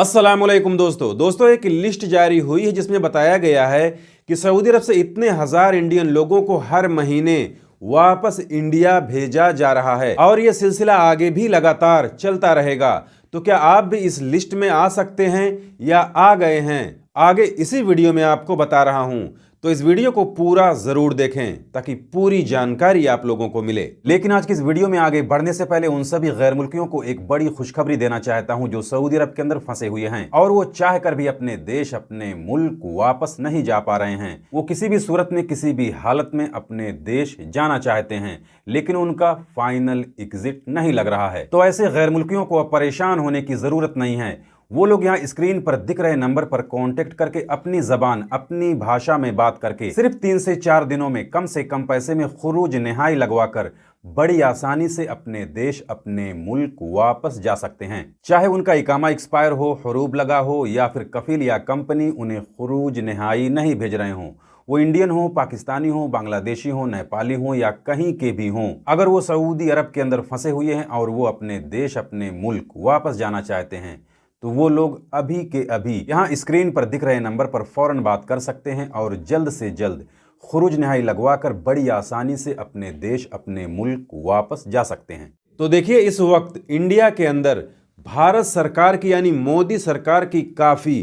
अस्सलामुअलैकुम दोस्तों एक लिस्ट जारी हुई है जिसमें बताया गया है कि सऊदी अरब से इतने हजार इंडियन लोगों को हर महीने वापस इंडिया भेजा जा रहा है और यह सिलसिला आगे भी लगातार चलता रहेगा। तो क्या आप भी इस लिस्ट में आ सकते हैं या आ गए हैं, आगे इसी वीडियो में आपको बता रहा हूं। तो इस वीडियो को पूरा जरूर देखें ताकि पूरी जानकारी आप लोगों को मिले। लेकिन आज की इस वीडियो में आगे बढ़ने से पहले उन सभी गैर मुल्कियों को एक बड़ी खुशखबरी देना चाहता हूं जो सऊदी अरब के अंदर फंसे हुए हैं और वो चाहकर भी अपने देश अपने मुल्क वापस नहीं जा पा रहे हैं। वो किसी भी सूरत में किसी भी हालत में अपने देश जाना चाहते हैं लेकिन उनका फाइनल एग्जिट नहीं लग रहा है। तो ऐसे गैर मुल्कियों को अब परेशान होने की जरूरत नहीं है। वो लोग यहाँ स्क्रीन पर दिख रहे नंबर पर कांटेक्ट करके अपनी जबान अपनी भाषा में बात करके सिर्फ 3 से 4 दिनों में कम पैसे में खुरूज नहाई लगवाकर बड़ी आसानी से अपने देश अपने मुल्क वापस जा सकते हैं। चाहे उनका इकामा एक्सपायर हो, हुरूब लगा हो या फिर कफील या कंपनी उन्हें खुरूज नहाई नहीं भेज रहे हों। वो इंडियन हो, पाकिस्तानी हो, बांग्लादेशी हो, नेपाली हो या कहीं के भी हों, अगर वो सऊदी अरब के अंदर फंसे हुए हैं और वो अपने देश अपने मुल्क वापस जाना चाहते हैं तो वो लोग अभी के अभी यहाँ स्क्रीन पर दिख रहे नंबर पर फौरन बात कर सकते हैं और जल्द से जल्द खुरूज नहाई लगवाकर बड़ी आसानी से अपने देश अपने मुल्क वापस जा सकते हैं। तो देखिए, इस वक्त इंडिया के अंदर भारत सरकार की यानी मोदी सरकार की काफी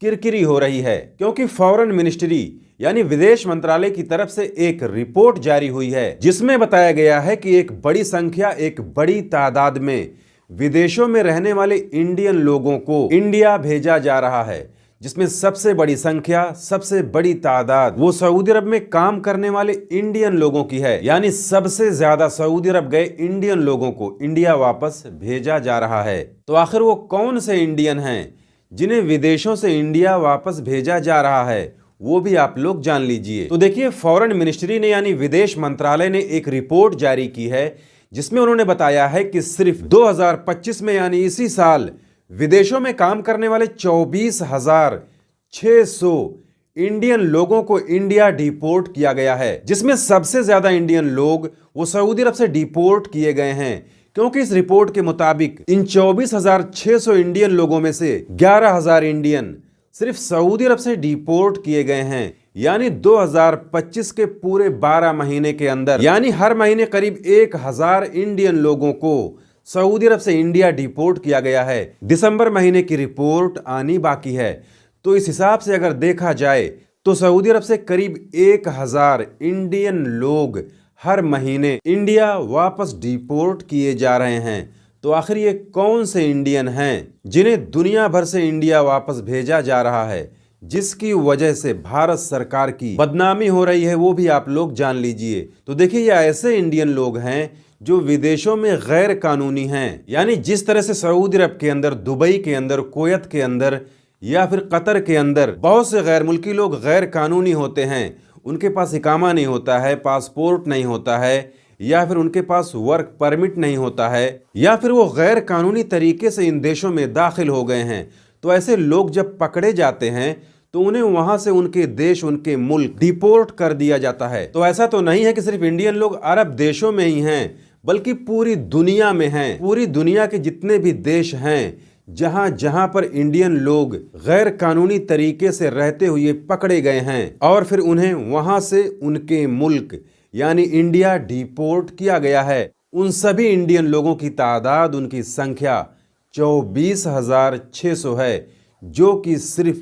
किरकिरी हो रही है क्योंकि फॉरेन मिनिस्ट्री यानी विदेश मंत्रालय की तरफ से एक रिपोर्ट जारी हुई है जिसमें बताया गया है कि एक बड़ी संख्या एक बड़ी तादाद में विदेशों में रहने वाले इंडियन लोगों को इंडिया भेजा जा रहा है, जिसमें सबसे बड़ी संख्या सबसे बड़ी तादाद वो सऊदी अरब में काम करने वाले इंडियन लोगों की है। यानी सबसे ज्यादा सऊदी अरब गए इंडियन लोगों को इंडिया वापस भेजा जा रहा है। तो आखिर वो कौन से इंडियन हैं जिन्हें विदेशों से इंडिया वापस भेजा जा रहा है, वो भी आप लोग जान लीजिए। तो देखिए, फॉरेन मिनिस्ट्री ने यानी विदेश मंत्रालय ने एक रिपोर्ट जारी की है जिसमें उन्होंने बताया है कि सिर्फ 2025 में यानी इसी साल विदेशों में काम करने वाले 24,600 इंडियन लोगों को इंडिया डिपोर्ट किया गया है, जिसमें सबसे ज्यादा इंडियन लोग वो सऊदी अरब से डिपोर्ट किए गए हैं क्योंकि इस रिपोर्ट के मुताबिक इन 24,600 इंडियन लोगों में से 11,000 इंडियन सिर्फ सऊदी अरब से डिपोर्ट किए गए हैं। यानी 2025 के पूरे 12 महीने के अंदर यानी हर महीने करीब 1,000 इंडियन लोगों को सऊदी अरब से इंडिया डिपोर्ट किया गया है। दिसंबर महीने की रिपोर्ट आनी बाकी है। तो इस हिसाब से अगर देखा जाए तो सऊदी अरब से करीब 1,000 इंडियन लोग हर महीने इंडिया वापस डिपोर्ट किए जा रहे हैं। तो आखिर ये कौन से इंडियन हैं जिन्हें दुनिया भर से इंडिया वापस भेजा जा रहा है, जिसकी वजह से भारत सरकार की बदनामी हो रही है, वो भी आप लोग जान लीजिए। तो देखिए, ये ऐसे इंडियन लोग हैं जो विदेशों में गैर कानूनी हैं। यानी जिस तरह से सऊदी अरब के अंदर, दुबई के अंदर, कुवैत के अंदर या फिर कतर के अंदर बहुत से गैर मुल्की लोग गैर कानूनी होते हैं, उनके पास इकामा नहीं होता है, पासपोर्ट नहीं होता है या फिर उनके पास वर्क परमिट नहीं होता है या फिर वो गैर कानूनी तरीके से इन देशों में दाखिल हो गए हैं। तो ऐसे लोग जब पकड़े जाते हैं तो उन्हें वहां से उनके देश उनके मुल्क डिपोर्ट कर दिया जाता है। तो ऐसा तो नहीं है कि सिर्फ इंडियन लोग अरब देशों में ही हैं, बल्कि पूरी दुनिया में हैं। पूरी दुनिया के जितने भी देश हैं जहां जहां पर इंडियन लोग गैर कानूनी तरीके से रहते हुए पकड़े गए हैं और फिर उन्हें वहां से उनके मुल्क यानी इंडिया डिपोर्ट किया गया है, उन सभी इंडियन लोगों की तादाद, उनकी संख्या 24,600 है, जो कि सिर्फ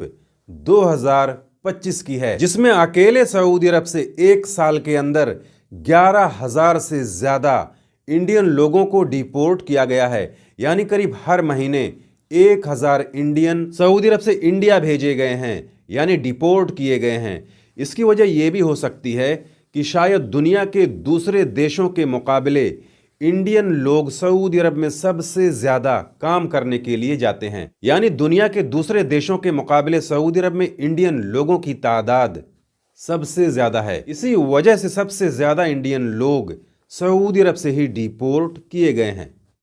2025 की है, जिसमें अकेले सऊदी अरब से एक साल के अंदर 11,000 से ज्यादा इंडियन लोगों को डिपोर्ट किया गया है। यानी करीब हर महीने 1,000 इंडियन सऊदी अरब से इंडिया भेजे गए हैं यानी डिपोर्ट किए गए हैं। इसकी वजह यह भी हो सकती है कि शायद दुनिया के दूसरे देशों के मुकाबले इंडियन लोग सऊदी अरब में सबसे ज्यादा काम करने के लिए जाते हैं। यानी दुनिया के दूसरे देशों के मुकाबले सऊदी अरब में इंडियन लोगों की तादाद सबसे ज्यादा है। इसी वजह से सबसे ज्यादा इंडियन लोग सऊदी अरब से ही डिपोर्ट किए गए हैं।